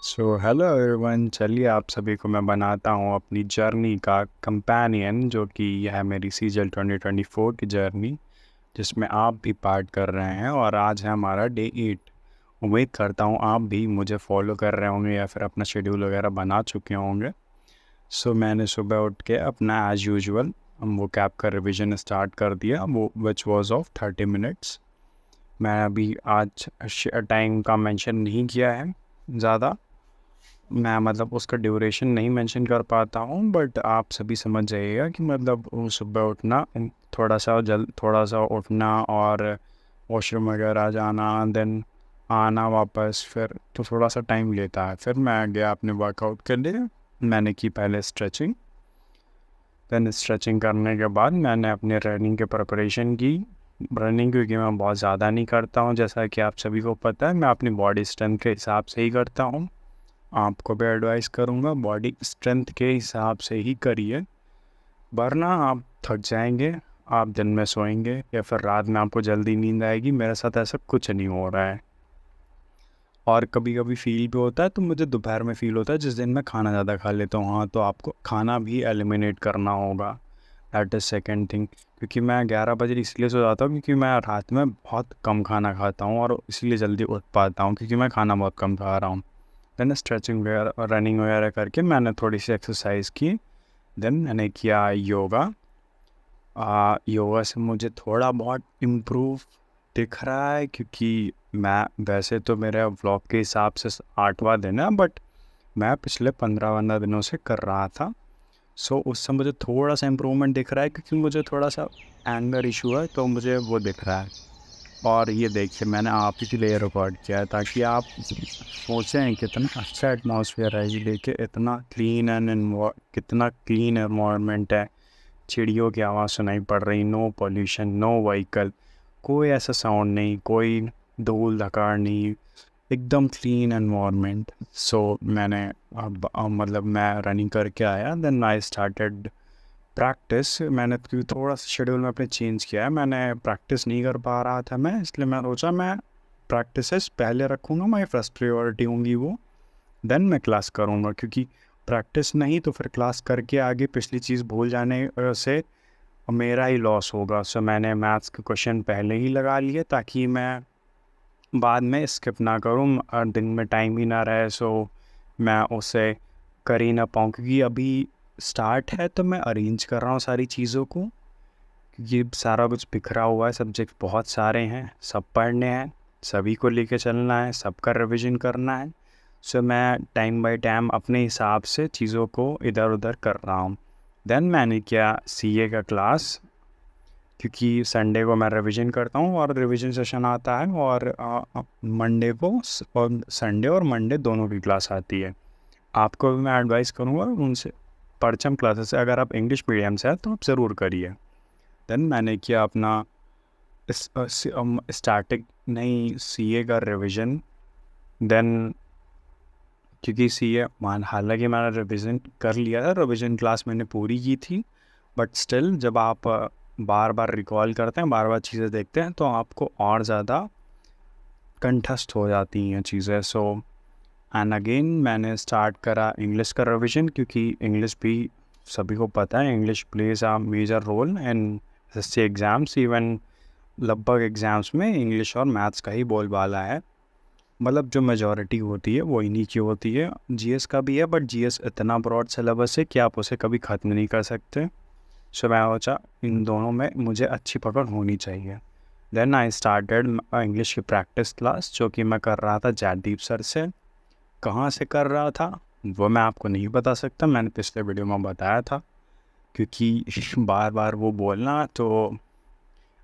Hello everyone, चलिए आप सभी को मैं बनाता हूँ अपनी जर्नी का कंपेनियन, जो कि यह है मेरी सीजल 2024 की जर्नी, जिसमें आप भी पार्ट कर रहे हैं। और आज है हमारा डे 8। उम्मीद करता हूँ आप भी मुझे फॉलो कर रहे होंगे या फिर अपना शेड्यूल वगैरह बना चुके होंगे। मैंने सुबह उठ के अपना एज़ यूजुअल वो कैब का रिवीजन स्टार्ट कर दिया, वो विच वॉज ऑफ 30 मिनट्स। मैं अभी आज टाइम का मेंशन नहीं किया है ज़्यादा, मैं मतलब उसका ड्यूरेशन नहीं मेंशन कर पाता हूँ, बट आप सभी समझ जाइएगा कि मतलब वो सुबह उठना, थोड़ा सा उठना और वॉशरूम वगैरह जाना, देन आना वापस, फिर तो थोड़ा सा टाइम लेता है। फिर मैं गया अपने वर्कआउट के लिए। मैंने की पहले स्ट्रेचिंग, देन स्ट्रेचिंग करने के बाद मैंने अपने रनिंग की प्रिपरेशन की। रनिंग क्योंकि मैं बहुत ज़्यादा नहीं करता हूँ, जैसा कि आप सभी को पता है, मैं अपनी बॉडी स्ट्रेंथ के हिसाब से ही करता हूँ। आपको भी एडवाइस करूँगा बॉडी स्ट्रेंथ के हिसाब से ही करिए, वरना आप थक जाएंगे, आप दिन में सोएंगे या फिर रात में आपको जल्दी नींद आएगी। मेरे साथ ऐसा कुछ नहीं हो रहा है। और कभी कभी फील भी होता है, तो मुझे दोपहर में फ़ील होता है जिस दिन मैं खाना ज़्यादा खा लेता हूँ। हाँ, तो आपको खाना भी एलिमिनेट करना होगा, दैट इज़ सेकेंड थिंग। क्योंकि मैं 11 बजे इसलिए सो जाता हूँ क्योंकि मैं रात में बहुत कम खाना खाता हूँ और इसलिए जल्दी उठ पाता हूँ, क्योंकि मैं खाना बहुत कम खा रहा हूँ। देन स्ट्रेचिंग वगैरह और रनिंग वगैरह करके मैंने थोड़ी सी एक्सरसाइज की। देन मैंने किया योगा। योगा से मुझे थोड़ा बहुत इम्प्रूव दिख रहा है, क्योंकि मैं वैसे तो मेरे व्लॉग के हिसाब से 8वां दिन है, बट मैं पिछले 15 दिनों से कर रहा था। उससे मुझे थोड़ा सा इम्प्रूवमेंट दिख रहा है, क्योंकि मुझे थोड़ा सा एंगर इशू है, तो मुझे वो दिख रहा है। और ये देखिए, मैंने आप ही के लिए रिकॉर्ड किया है ताकि आप सोचें कितना अच्छा एटमॉस्फेयर है। ये देखिए, इतना क्लीन कितना क्लीन एनवायरनमेंट है। चिड़ियों की आवाज़ सुनाई पड़ रही, नो पोल्यूशन, नो व्हीकल, कोई ऐसा साउंड नहीं, कोई धूल धकार नहीं, एकदम क्लीन एनवायरनमेंट। मैंने मतलब मैं रनिंग करके आया, देन आई स्टार्टेड प्रैक्टिस। मैंने क्योंकि थोड़ा सा शेड्यूल में अपने चेंज किया है, मैंने प्रैक्टिस नहीं कर पा रहा था मैं, इसलिए मैं सोचा मैं प्रैक्टिसेस पहले रखूँगा, मेरी फर्स्ट प्रायोरिटी होंगी वो, देन मैं क्लास करूँगा। क्योंकि प्रैक्टिस नहीं तो फिर क्लास करके आगे पिछली चीज़ भूल जाने से मेरा ही लॉस होगा। मैंने मैथ्स के क्वेश्चन पहले ही लगा लिए ताकि मैं बाद में स्किप ना करूँ और दिन में टाइम ही ना रहे, मैं उसे कर ही ना पाऊँ। क्योंकि अभी स्टार्ट है तो मैं अरेंज कर रहा हूँ सारी चीज़ों को, ये सारा कुछ बिखरा हुआ है, सब्जेक्ट बहुत सारे हैं, सब पढ़ने हैं, सभी को लेके चलना है, सबका रिवीजन करना है। मैं टाइम बाय टाइम अपने हिसाब से चीज़ों को इधर उधर कर रहा हूँ। देन मैंने किया सीए का क्लास, क्योंकि संडे को मैं रिवीजन करता हूँ और रिवीजन सेशन आता है, और मंडे को और संडे और मंडे दोनों की क्लास आती है। आपको भी मैं एडवाइस करूँगा उनसे, परचम क्लासेस से, अगर आप इंग्लिश मीडियम से हैं तो आप ज़रूर करिए। देन मैंने किया अपना स्टार्टिंग नहीं सीए का रिवीजन। देन क्योंकि सीए मान हालांकि मैंने रिवीजन कर लिया था, रिवीजन क्लास मैंने पूरी की थी, बट स्टिल जब आप बार बार रिकॉल करते हैं, बार बार चीज़ें देखते हैं, तो आपको और ज़्यादा कंठस्थ हो जाती हैं चीज़ें। एंड अगेन मैंने स्टार्ट करा इंग्लिश का रिवीजन, क्योंकि इंग्लिश भी सभी को पता है, English plays a major role in SSC exams. Even लगभग एग्ज़ाम्स में इंग्लिश और मैथ्स का ही बोलबाला है, मतलब जो मेजॉरिटी होती है वो इन्हीं की होती है। जीएस का भी है, बट जीएस इतना ब्रॉड सिलेबस है कि आप उसे कभी ख़त्म नहीं कर सकते। मैं सोचा इन दोनों में मुझे अच्छी पकड़ होनी चाहिए। देन आई स्टार्टेड इंग्लिश की प्रैक्टिस क्लास, जो कि मैं कर रहा था जयदीप सर से। कहाँ से कर रहा था वो मैं आपको नहीं बता सकता, मैंने पिछले वीडियो में बताया था, क्योंकि बार बार वो बोलना, तो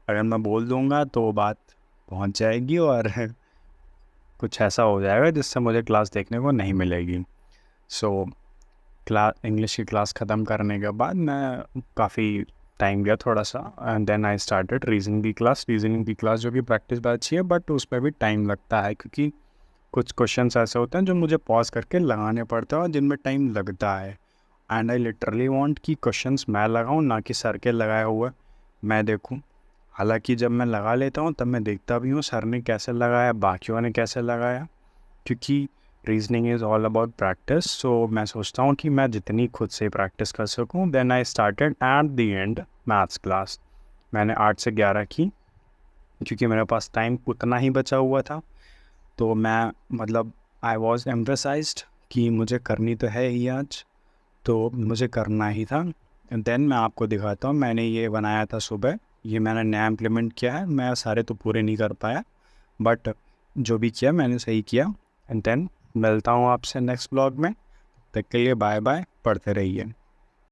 अगर मैं बोल दूँगा तो वो बात पहुँच जाएगी और कुछ ऐसा हो जाएगा जिससे मुझे क्लास देखने को नहीं मिलेगी। क्लास इंग्लिश की क्लास ख़त्म करने के बाद मैं काफ़ी टाइम लिया थोड़ा सा, and then I started reasoning की क्लास जो कि प्रैक्टिस भी अच्छी है, बट उस पर भी टाइम लगता है, क्योंकि कुछ क्वेश्चंस ऐसे होते हैं जो मुझे पॉज करके लगाने पड़ते हैं और जिनमें टाइम लगता है। एंड आई लिटरली वांट कि क्वेश्चंस मैं लगाऊं, ना कि सर के लगाए हुए मैं देखूं। हालांकि जब मैं लगा लेता हूं तब मैं देखता भी हूं सर ने कैसे लगाया, बाकियों ने कैसे लगाया, क्योंकि reasoning is all about practice, so मैं सोचता हूँ कि मैं जितनी खुद से प्रैक्टिस कर सकूँ। Then I started at the end maths class. मैंने 8 से 11 की, क्योंकि मेरे पास टाइम उतना ही बचा हुआ था। तो मैं मतलब आई वॉज एम्फेसाइज्ड कि मुझे करनी तो है ही आज, तो मुझे करना ही था। देन मैं आपको दिखाता हूँ, मैंने ये बनाया था सुबह, ये मैंने नया इम्प्लीमेंट किया है। मैं सारे तो पूरे नहीं कर पाया, बट जो भी किया मैंने सही किया। एंड देन मिलता हूँ आपसे नेक्स्ट ब्लॉग में। तब तक के लिए बाय बाय, पढ़ते रहिए।